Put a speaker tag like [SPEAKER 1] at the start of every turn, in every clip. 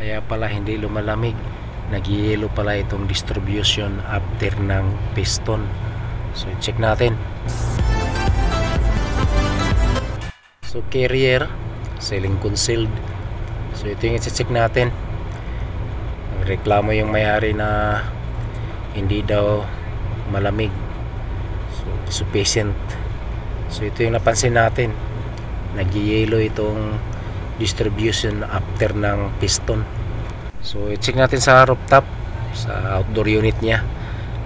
[SPEAKER 1] Kaya pala hindi lumalamig. Nag-yellow pala itong distribution after ng piston. So check natin. So carrier, sealing concealed. So ito yung i-check natin. Reklamo yung may-ari na hindi daw malamig. So insufficient. So ito yung napansin natin. Nag-yellow itong distribution after ng piston. So i-check natin sa rooftop, sa outdoor unit niya.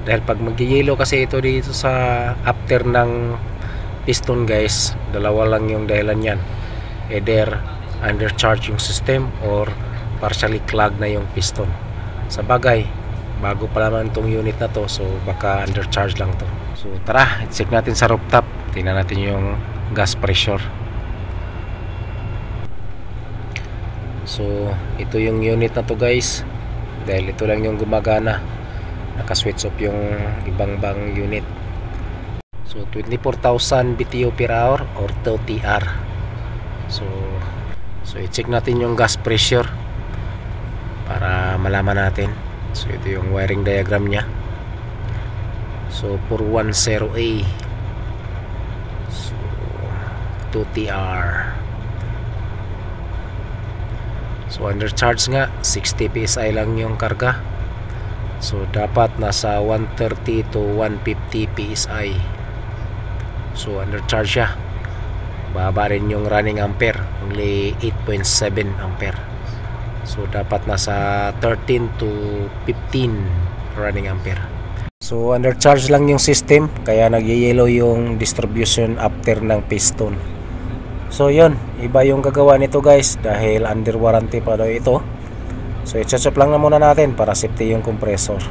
[SPEAKER 1] Dahil pag mag-yellow kasi ito dito sa after ng piston guys, dalawa lang yung dahilan yan. Either undercharge yung system or partially clogged na yung piston. Sa bagay, bago pa naman itong unit na to, so baka undercharge lang to. So tara, i-check natin sa rooftop. Tingnan natin yung gas pressure. So ito yung unit na to guys. Dahil ito lang yung gumagana. Naka-switch off yung ibang unit. So 24,000 BTU per hour or 30 R. So i-check natin yung gas pressure para malaman natin. So ito yung wiring diagram nya. So 410A. So 2TR. So undercharge nga, 60 PSI lang yung karga. So dapat nasa 130 to 150 PSI. So undercharge siya. Baba rin yung running ampere, only 8.7 ampere. So dapat nasa 13 to 15 running ampere. So undercharge lang yung system, kaya nag-yellow yung distribution after ng piston. So yun, iba yung gagawa nito guys, dahil under warranty pa daw ito. So i-check lang na muna natin para safety yung compressor.